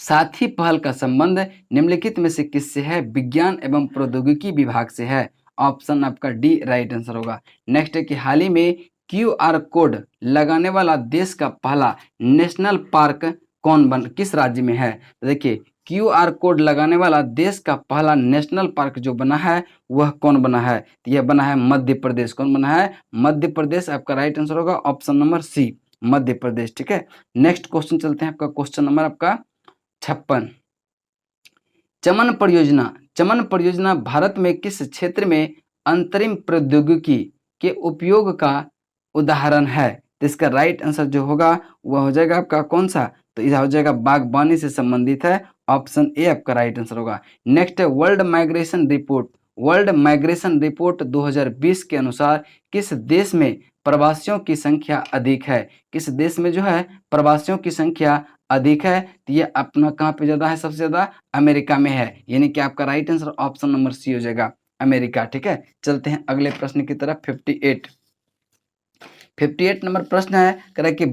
साथी पहल का संबंध निम्नलिखित में से किससे है? विज्ञान एवं प्रौद्योगिकी विभाग से है। ऑप्शन आपका डी राइट आंसर होगा। नेक्स्ट है कि हाल ही में QR कोड लगाने वाला देश का पहला नेशनल पार्क किस राज्य में है? देखिए, QR कोड लगाने वाला देश का पहला नेशनल पार्क जो बना है वह कौन बना है? तो यह बना है मध्य प्रदेश। कौन बना है? मध्य प्रदेश। आपका राइट आंसर होगा ऑप्शन नंबर सी, मध्य प्रदेश। ठीक है, नेक्स्ट क्वेश्चन चलते हैं आपका क्वेश्चन नंबर आपका 56। चमन परियोजना भारत में किस क्षेत्र में अंतरिम प्रौद्योगिकी के उपयोग का उदाहरण है? तो इसका राइट आंसर जो होगा वह हो जाएगा आपका कौन सा? तो यह हो जाएगा बागवानी से संबंधित है। ऑप्शन ए आपका राइट आंसर होगा। नेक्स्ट है वर्ल्ड माइग्रेशन रिपोर्ट 2020 के अनुसार किस देश में प्रवासियों की संख्या अधिक है? किस देश में जो है प्रवासियों की संख्या अधिक है? तो ये अपना कहाँ पे ज्यादा है? सबसे ज्यादा अमेरिका में है। यानी कि आपका right answer option number C हो जाएगा, अमेरिका। ठीक है, चलते हैं अगले प्रश्न की तरफ। 58 नंबर प्रश्न है, कह रहा है कि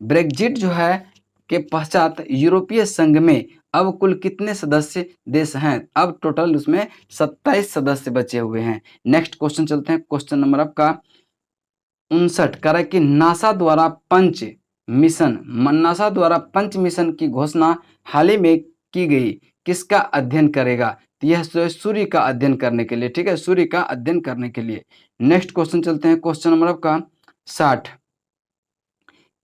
ब्रेग्जिट जो है के पश्चात यूरोपीय संघ में अब कुल कितने सदस्य देश हैं? अब टोटल उसमें 27 सदस्य बचे हुए हैं। नेक्स्ट क्वेश्चन चलते हैं, क्वेश्चन नंबर आपका 59 कह रहा है कि नासा द्वारा पंच मिशन की घोषणा हाल ही में की गई, किसका अध्ययन करेगा? तो यह सूर्य का अध्ययन करने के लिए। ठीक है, सूर्य का अध्ययन करने के लिए। नेक्स्ट क्वेश्चन चलते हैं, क्वेश्चन नंबर आपका 60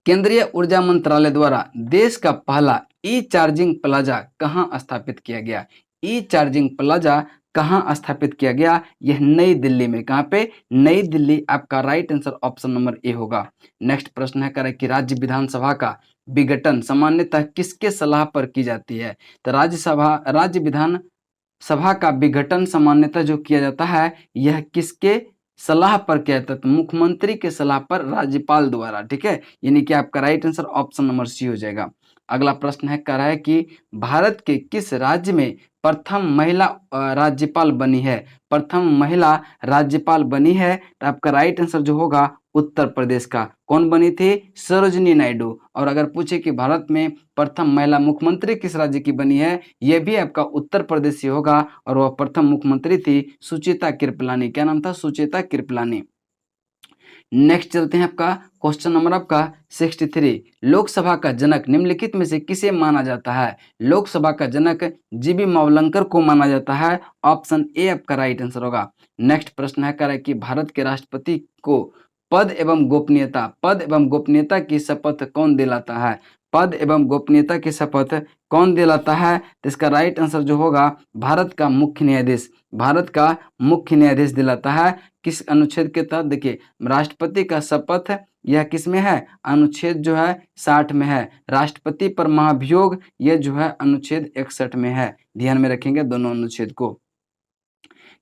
केंद्रीय ऊर्जा मंत्रालय द्वारा देश का पहला ई चार्जिंग प्लाजा कहां स्थापित किया गया? ई चार्जिंग प्लाजा कहां स्थापित किया गया? यह नई दिल्ली में। कहां पे? नई दिल्ली। आपका right answer option number A होगा। नेक्स्ट प्रश्न है, कह रहा है कि राज्य विधानसभा का विघटन सामान्यतः किसके सलाह पर की जाती है? तो राज्य विधानसभा का विघटन सामान्यतः जो किया जाता है यह किसके सलाह पर किया जाता है? तो मुख्यमंत्री के सलाह पर, राज्यपाल द्वारा। ठीक है, यानी कि आपका right answer option number C हो जाएगा। अगला प्रश्न है, कह रहा है कि भारत के किस राज्य में प्रथम महिला राज्यपाल बनी है? प्रथम महिला राज्यपाल बनी है, तो आपका राइट आंसर जो होगा उत्तर प्रदेश का। कौन बनी थी? सरोजिनी नायडू। और अगर पूछे कि भारत में प्रथम महिला मुख्यमंत्री किस राज्य की बनी है, यह भी आपका उत्तर प्रदेश से होगा। और वह प्रथम मुख्यमंत्री थी सुचेता कृपलानी। क्या नाम था? सुचेता कृपलानी। नेक्स्ट चलते हैं आपका क्वेश्चन नंबर आपका 63 लोकसभा का जनक निम्नलिखित में से किसे माना जाता है? लोकसभा का जनक जीबी मावलंकर को माना जाता है। ऑप्शन ए आपका राइट आंसर होगा। नेक्स्ट प्रश्न है, कह रहा है कि भारत के राष्ट्रपति को पद एवं गोपनीयता की शपथ कौन दिलाता है? पद एवं गोपनीयता की शपथ कौन दिलाता है? तो इसका राइट आंसर जो होगा भारत का मुख्य न्यायाधीश दिलाता है। किस अनुच्छेद के तहत? देखिए, राष्ट्रपति का शपथ यह किस में है? अनुच्छेद जो है 60 में है। राष्ट्रपति पर महाभियोग यह जो है अनुच्छेद 61 में है। ध्यान में रखेंगे दोनों अनुच्छेद को।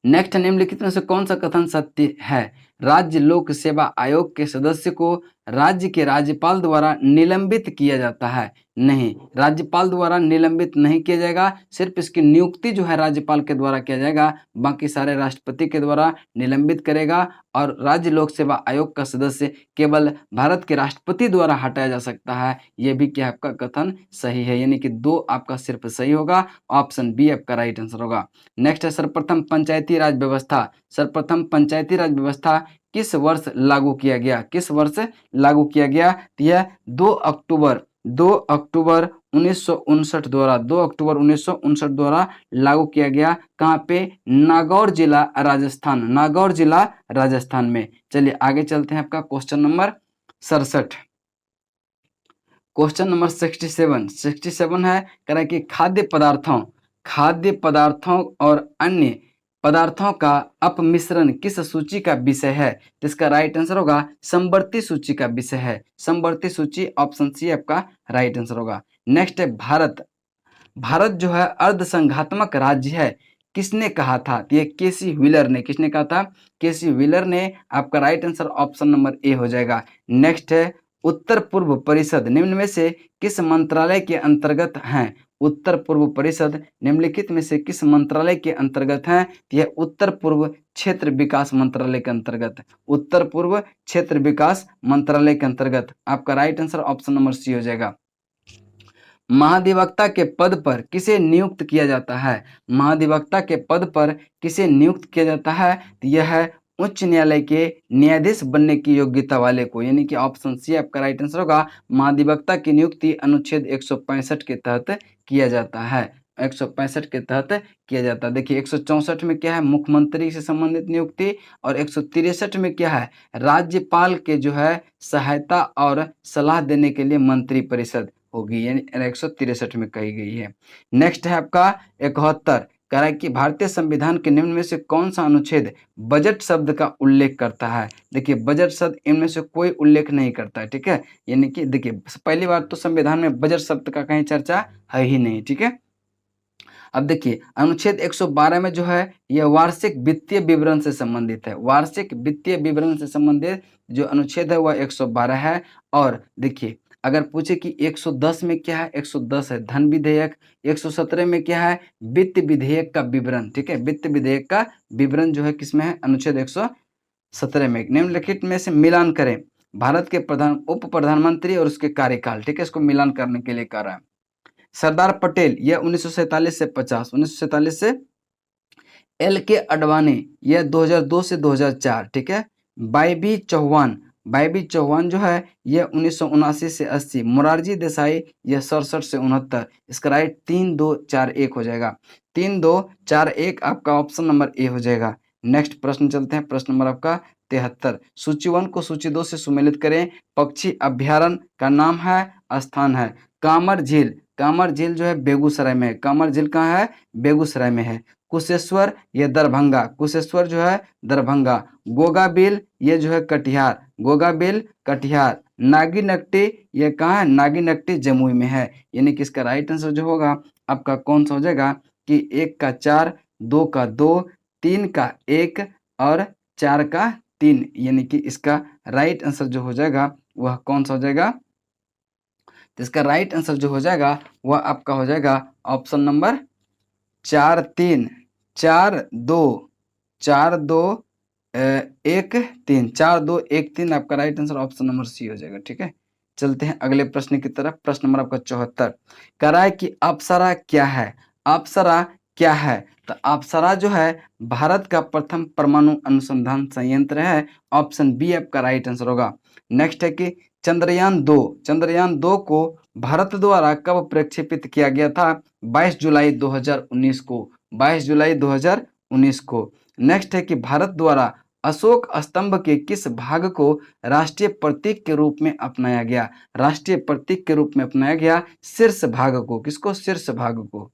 नेक्स्ट, निम्नलिखित में से कौन सा कथन सत्य है? राज्य लोक सेवा आयोग के सदस्य को राज्य के राज्यपाल द्वारा निलंबित किया जाता है? नहीं, राज्यपाल द्वारा निलंबित नहीं किया जाएगा, सिर्फ इसकी नियुक्ति जो है राज्यपाल के द्वारा किया जाएगा, बाकी सारे राष्ट्रपति के द्वारा निलंबित करेगा। और राज्य लोक सेवा आयोग का सदस्य केवल भारत के राष्ट्रपति द्वारा हटाया जा सकता है। यह भी क्या आपका कथन सही है, यानी कि 2 आपका सिर्फ सही होगा, ऑप्शन बी आपका राइट आंसर होगा। नेक्स्ट है सर्वप्रथम पंचायती राज व्यवस्था। सर्वप्रथम पंचायती राज व्यवस्था किस वर्ष लागू किया गया? किस वर्ष लागू किया गया? यह 2 अक्टूबर 1959 द्वारा 2 अक्टूबर 1959 द्वारा लागू किया गया। कहाँ पे? नागौर जिला राजस्थान, नागौर जिला राजस्थान में। चलिए आगे चलते हैं, आपका क्वेश्चन नंबर 67। क्वेश्चन नंबर 67 है, कह रहा है कि खाद्य पदार्थों और अन्य पदार्थों का अपमिश्रण किस सूची का विषय है? तो इसका राइट आंसर होगा समवर्ती सूची का विषय है। समवर्ती सूची, ऑप्शन सी आपका राइट आंसर होगा। नेक्स्ट है भारत जो है अर्धसंघात्मक राज्य है, किसने कहा था? तो ये केसी व्हीलर ने। किसने कहा था? केसी व्हीलर ने। आपका right answer option number A हो जाएगा। नेक्स्ट है उत्तर पूर्व परिषद निम्न में से किस मंत्रालय के अंतर्गत हैं? उत्तर पूर्व परिषद निम्नलिखित में से किस मंत्रालय के अंतर्गत है? यह उत्तर पूर्व क्षेत्र विकास मंत्रालय के अंतर्गत, उत्तर पूर्व क्षेत्र विकास मंत्रालय के अंतर्गत। आपका right answer option number C हो जाएगा। महाधिवक्ता के पद पर किसे नियुक्त किया जाता है? महाधिवक्ता के पद पर किसे नियुक्त किया जाता है? तो यह है उच्च न्यायालय के न्यायाधीश बनने की योग्यता वाले को, यानी कि ऑप्शन सी आपका राइट आंसर होगा। महाधिवक्ता की नियुक्ति अनुच्छेद 165 के तहत किया जाता है, 165 के तहत किया जाता है। देखिए 164 में क्या है? मुख्यमंत्री से संबंधित नियुक्ति, और 163 में क्या है? राज्यपाल के जो है सहायता और सलाह देने के लिए मंत्री परिषद होगी, यानी 163 में कही गई है। नेक्स्ट है आपका 71, कह रहा है कि भारतीय संविधान के निम्न में से कौन सा अनुच्छेद बजट शब्द का उल्लेख करता है? देखिए बजट शब्द इनमें से कोई उल्लेख नहीं करता है, ठीक है। यानी कि देखिए पहली बात तो संविधान में बजट शब्द का कहीं चर्चा है ही नहीं, ठीक है। अब देखिए अनुच्छेद 112 में जो है यह वार्षिक वित्तीय विवरण से संबंधित है। वार्षिक वित्तीय विवरण से संबंधित जो अनुच्छेद है वह 112 है। और देखिए अगर पूछे कि 110 में क्या है? 110 है धन विधेयक। 117 में क्या है? वित्त विधेयक का विवरण, ठीक है। वित्त विधेयक का विवरण जो है किसमें है? अनुच्छेद 117 में। निम्नलिखित में से मिलान करें। भारत के उप प्रधानमंत्री और उसके कार्यकाल, ठीक है, इसको मिलान करने के लिए कह रहा है। सरदार पटेल यह 1947 से 50, 1947 से। एल के अडवाणी यह 2002 से 2004, ठीक है। बाई बी चौहान जो है यह 1979 से 80। मोरारजी देसाई यह 67 से 69। इसका राइट 3, 2, 4, 1 हो जाएगा। 3, 2, 4, 1 आपका ऑप्शन नंबर ए हो जाएगा। नेक्स्ट प्रश्न चलते हैं, प्रश्न नंबर आपका 73। सूची 1 को सूची 2 से सुमेलित करें। पक्षी अभ्यारण्य का नाम है, स्थान है कामर झील। कामर झील जो है बेगूसराय में है। कामर झील कहाँ है? बेगूसराय में है। कुशेश्वर ये दरभंगा, कुशेश्वर जो है दरभंगा। गोगाबिल ये जो है कटिहार, गोगाबिल कटिहार। नागीनट्टी ये कहाँ है? नागीनट्टी जमुई में है। यानी कि इसका राइट आंसर जो होगा आपका कौन सा हो जाएगा कि 1 का 4, 2 का 2, 3 का 1 और 4 का 3। यानी कि इसका राइट आंसर जो हो जाएगा वह कौन सा हो जाएगा? तो इसका राइट आंसर जो हो जाएगा वह आपका हो जाएगा ऑप्शन नंबर 4, 3, 4, 2, 4, 2, 1, 3, 4, 2, 1, 3 आपका right answer option number C हो जाएगा, ठीक है। चलते हैं अगले प्रश्न की तरफ। प्रश्न नंबर आपका 74 कह रहा है कि अप्सरा क्या है? अप्सरा क्या है? तो अप्सरा जो है भारत का प्रथम परमाणु अनुसंधान संयंत्र है। ऑप्शन बी आपका राइट आंसर होगा। नेक्स्ट है कि चंद्रयान 2 को भारत द्वारा कब प्रक्षेपित किया गया था? 22 जुलाई 2019 को, 22 जुलाई 2019 को। नेक्स्ट है कि भारत द्वारा अशोक स्तंभ के किस भाग को राष्ट्रीय प्रतीक के रूप में अपनाया गया? राष्ट्रीय प्रतीक के रूप में अपनाया गया शीर्ष भाग को। किसको? शीर्ष भाग को।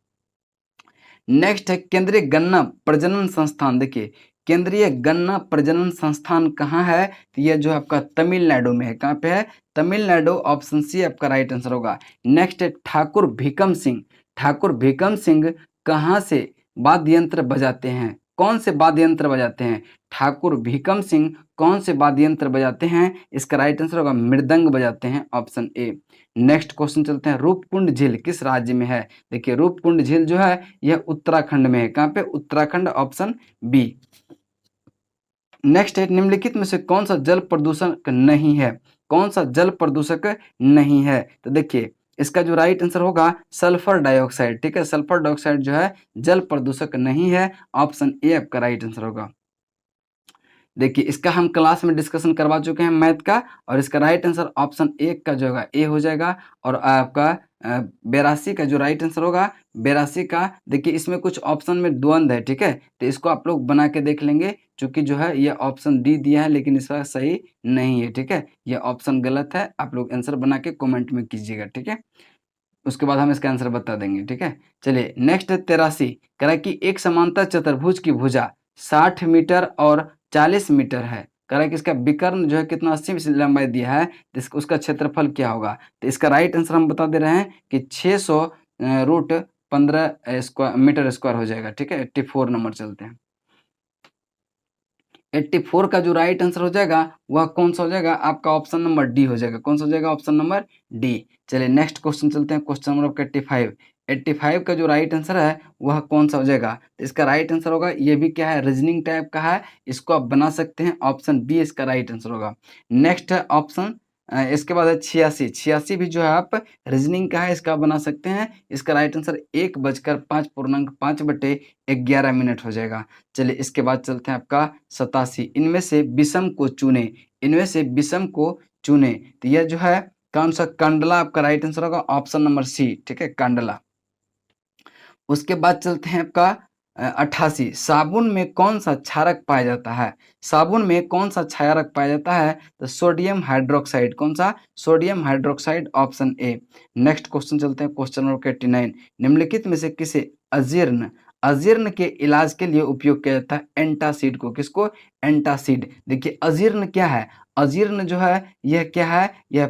नेक्स्ट है केंद्रीय गन्ना प्रजनन संस्थान। देखिए केंद्रीय गन्ना प्रजनन संस्थान कहाँ है? तो यह जो आपका तमिलनाडु में है। कहाँ पे है? तमिलनाडु। ऑप्शन सी आपका राइट आंसर होगा। नेक्स्ट है ठाकुर भीकम सिंह। ठाकुर भीकम सिंह कहाँ से वाद्य यंत्र बजाते हैं? कौन से वाद्य यंत्र बजाते हैं? ठाकुर भीकम सिंह कौन से वाद्य यंत्र बजाते हैं? इसका राइट आंसर होगा मृदंग बजाते हैं, ऑप्शन ए। नेक्स्ट क्वेश्चन चलते हैं, रूपकुंड झील किस राज्य में है? देखिए रूपकुंड झील जो है यह उत्तराखंड में है। कहाँ पे? Uttarakhand, option B. नेक्स्ट है, निम्नलिखित में से कौन सा जल प्रदूषक नहीं है? कौन सा जल प्रदूषक नहीं है? तो देखिए इसका जो राइट आंसर होगा सल्फर डाइऑक्साइड। ठीक है, सल्फर डाइऑक्साइड जो है जल प्रदूषक नहीं है, ऑप्शन ए आपका राइट आंसर होगा। देखिए इसका हम क्लास में डिस्कशन करवा चुके हैं मैथ का, और इसका राइट आंसर ऑप्शन ए का जो होगा ए हो जाएगा। और आपका 82 का जो राइट आंसर होगा 82 का, देखिए इसमें कुछ ऑप्शन में द्वंद्व है। ठीक है, तो इसको आप लोग बना के देख लेंगे, क्योंकि जो है ये ऑप्शन डी दिया है लेकिन इसका सही नहीं है। ठीक है, ये ऑप्शन गलत है, आप लोग आंसर बना के कॉमेंट में कीजिएगा। ठीक है, उसके बाद हम इसका आंसर बता देंगे। ठीक है, चलिए नेक्स्ट है 83, कह रहा है कि एक समांतर चतुर्भुज की भुजा 60 मीटर और 40 मीटर है। कह रहा है कि इसका विकर्ण जो है कितना 80 लंबाई दिया है, तो उसका क्षेत्रफल क्या होगा? तो इसका राइट आंसर हम बता दे रहे हैं कि 600 रूट 15 स्क्वायर मीटर स्क्वायर हो जाएगा। ठीक है, 84 नंबर चलते हैं। 84 का जो राइट आंसर हो जाएगा वह कौन सा हो जाएगा? आपका ऑप्शन नंबर डी हो जाएगा। कौन सा हो जाएगा? Option number D. चलिए नेक्स्ट क्वेश्चन चलते हैं, क्वेश्चन नंबर आपका 85। 85 का जो राइट आंसर है वह कौन सा हो जाएगा? तो इसका राइट आंसर होगा, ये भी क्या है, रीजनिंग टाइप का है, इसको आप बना सकते हैं, ऑप्शन बी इसका राइट आंसर होगा। नेक्स्ट है ऑप्शन इसके बाद है 86। 86 भी जो है आप रीजनिंग का है, इसका बना सकते हैं, इसका राइट आंसर 1:5.5 हो जाएगा। चलिए इसके बाद चलते हैं आपका 87। इनमें से विषम को चुने, इनमें से विषम को चुने, तो यह जो है कौन सा? कंडला आपका राइट आंसर होगा, ऑप्शन नंबर सी। ठीक है, कंडला। उसके बाद चलते हैं आपका 88। साबुन में कौन सा क्षारक पाया जाता है? साबुन में कौन सा क्षारक पाया जाता है? तो सोडियम हाइड्रोक्साइड। कौन सा? Sodium hydroxide, option A. Next question चलते हैं, क्वेश्चन नंबर 89। निम्नलिखित में से किसे अजीर्ण अजीर्ण के इलाज के लिए उपयोग किया जाता है? एंटासिड को। किसको? एंटासिड। देखिए अजीर्ण क्या है? अजीर्ण जो है यह क्या है? यह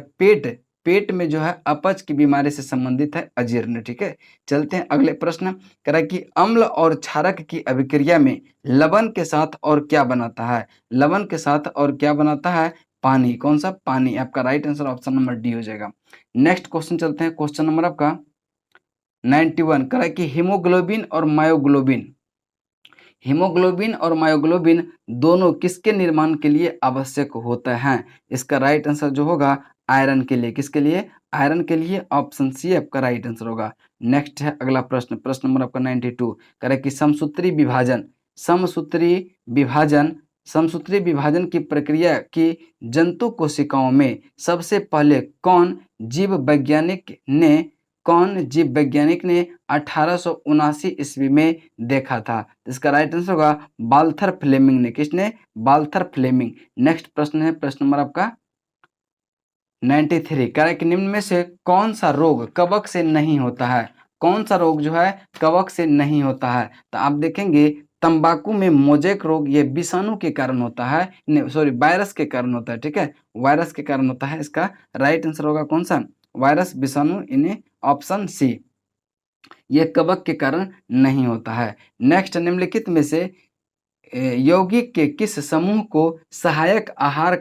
पेट में जो है अपच की बीमारी से संबंधित है अजीर्ण। ठीक है, चलते हैं अगले प्रश्न। कह रहा है कि अम्ल और क्षारक की अभिक्रिया में लवण के साथ और क्या बनाता है? लवण के साथ और क्या बनाता है? पानी। कौन सा? पानी। आपका right answer option number D हो जाएगा। नेक्स्ट क्वेश्चन चलते हैं, क्वेश्चन नंबर आपका 91। कह रहा है कि हीमोग्लोबिन और मायोग्लोबिन, हीमोग्लोबिन और मायोग्लोबिन दोनों किसके निर्माण के लिए आवश्यक होते हैं? इसका राइट आंसर जो होगा आयरन के लिए। किसके लिए? आयरन के लिए, ऑप्शन सी आपका राइट आंसर होगा। नेक्स्ट है अगला प्रश्न, प्रश्न नंबर आपका 92। कह रहा है कि समसूत्री विभाजन की प्रक्रिया की जंतु कोशिकाओं में सबसे पहले कौन जीव वैज्ञानिक ने 1879 ईस्वी में देखा था? इसका राइट आंसर होगा वाल्थर फ्लेमिंग ने। किसने? Walther Flemming. नेक्स्ट प्रश्न है, प्रश्न नंबर आपका 93। कह रहा है कि निम्न में से कौन सा रोग कवक से नहीं होता है? कौन सा रोग जो है कवक से नहीं होता है? तो आप देखेंगे तंबाकू में मोजेक रोग ये विषाणु के कारण होता है, सॉरी वायरस के कारण होता है। ठीक है, वायरस के कारण होता है। इसका राइट आंसर होगा कौन सा? वायरस, विषाणु, इन्हें ऑप्शन सी। यह कवक के कारण नहीं होता है। नेक्स्ट, निम्नलिखित में से यौगिक के किस समूह को सहायक आहार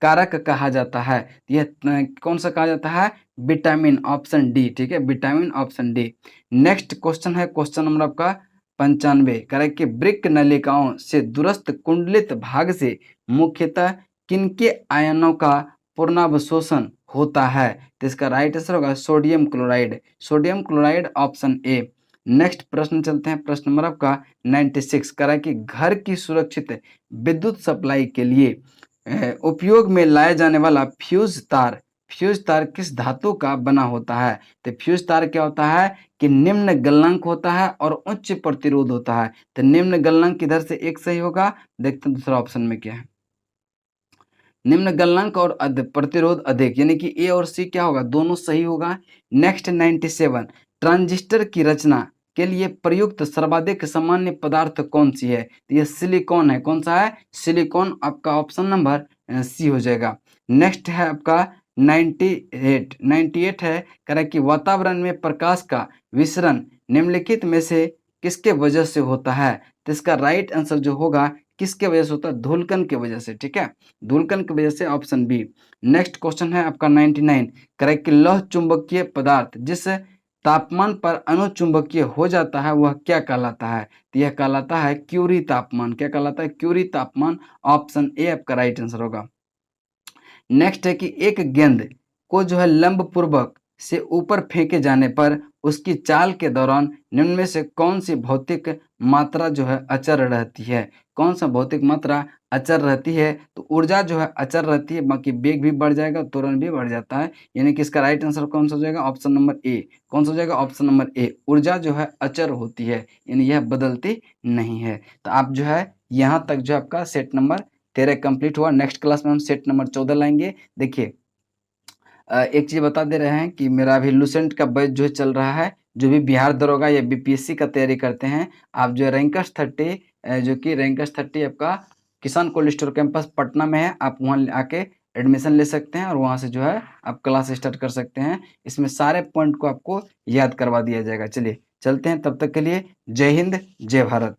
कारक कहा जाता है? यह कौन सा कहा जाता है? Vitamin, option D. ठीक है, vitamin, option D. Next question है, क्वेश्चन नंबर आपका 95। कह रहा है कि वृक्क नलिकाओं से दूरस्थ कुंडलित भाग से मुख्यतः किनके आयनों का पुनर्वशोषण होता है? तो इसका राइट आंसर होगा sodium chloride. Sodium chloride, option A. Next प्रश्न चलते हैं, प्रश्न नंबर आपका 96। कह रहा है कि घर की सुरक्षित विद्युत सप्लाई के लिए उपयोग में लाया जाने वाला फ्यूज तार किस धातु का बना होता है? तो फ्यूज तार क्या होता है कि निम्न गलनांक होता है और उच्च प्रतिरोध होता है। तो निम्न गलनांक किधर से एक सही होगा? देखते हैं दूसरा ऑप्शन में क्या है। निम्न गलनांक और प्रतिरोध अधिक, यानी कि ए और सी क्या होगा? दोनों सही होगा। नेक्स्ट 97। ट्रांजिस्टर की रचना के लिए प्रयुक्त सर्वाधिक सामान्य पदार्थ कौन सी है? तो ये सिलिकॉन है। कौन सा है? सिलिकॉन। आपका ऑप्शन नंबर सी हो जाएगा। नेक्स्ट है आपका 98 है। कह रहा है कि वातावरण में प्रकाश का विसरण निम्नलिखित में से किसके वजह से होता है? तो इसका राइट आंसर जो होगा किसके वजह से होता है? धूलकण की वजह से, ठीक है, धूलकण की वजह से, ऑप्शन बी। नेक्स्ट क्वेश्चन है आपका 99, करेक्ट, लौह चुंबकीय पदार्थ जिस तापमान पर अनुचुंबकीय हो जाता है वह क्या कहलाता है? तो यह कहलाता है क्यूरी तापमान। क्या कहलाता है? क्यूरी तापमान। ऑप्शन ए आपका राइट आंसर होगा। नेक्स्ट है कि एक गेंद को जो है लंब पूर्वक से ऊपर फेंके जाने पर उसकी चाल के दौरान निम्न में से कौन सी भौतिक मात्रा जो है अचर रहती है? कौन सा भौतिक मात्रा अचर रहती है? तो ऊर्जा जो है अचर रहती है, बाकी वेग भी बढ़ जाएगा, त्वरण भी बढ़ जाता है। यानी कि इसका राइट आंसर कौन सा हो जाएगा? Option number A. कौन सा हो जाएगा? Option number A. ऊर्जा जो है अचर होती है, यानी यह बदलती नहीं है। तो आप जो है यहाँ तक जो आपका सेट नंबर 13 कंप्लीट हुआ। नेक्स्ट क्लास में हम सेट नंबर 14 लाएंगे। देखिए एक चीज़ बता दे रहे हैं कि मेरा अभी लुसेंट का बैच जो है चल रहा है। जो भी बिहार दरोगा या बीपीएससी का तैयारी करते हैं, आप जो है रैंकर्स 30 जो कि रैंकर्स 30 आपका किसान कोल्ड स्टोर कैंपस पटना में है, आप वहाँ आके एडमिशन ले सकते हैं और वहाँ से जो है आप क्लास स्टार्ट कर सकते हैं। इसमें सारे पॉइंट को आपको याद करवा दिया जाएगा। चलिए चलते हैं, तब तक के लिए जय हिंद, जय भारत।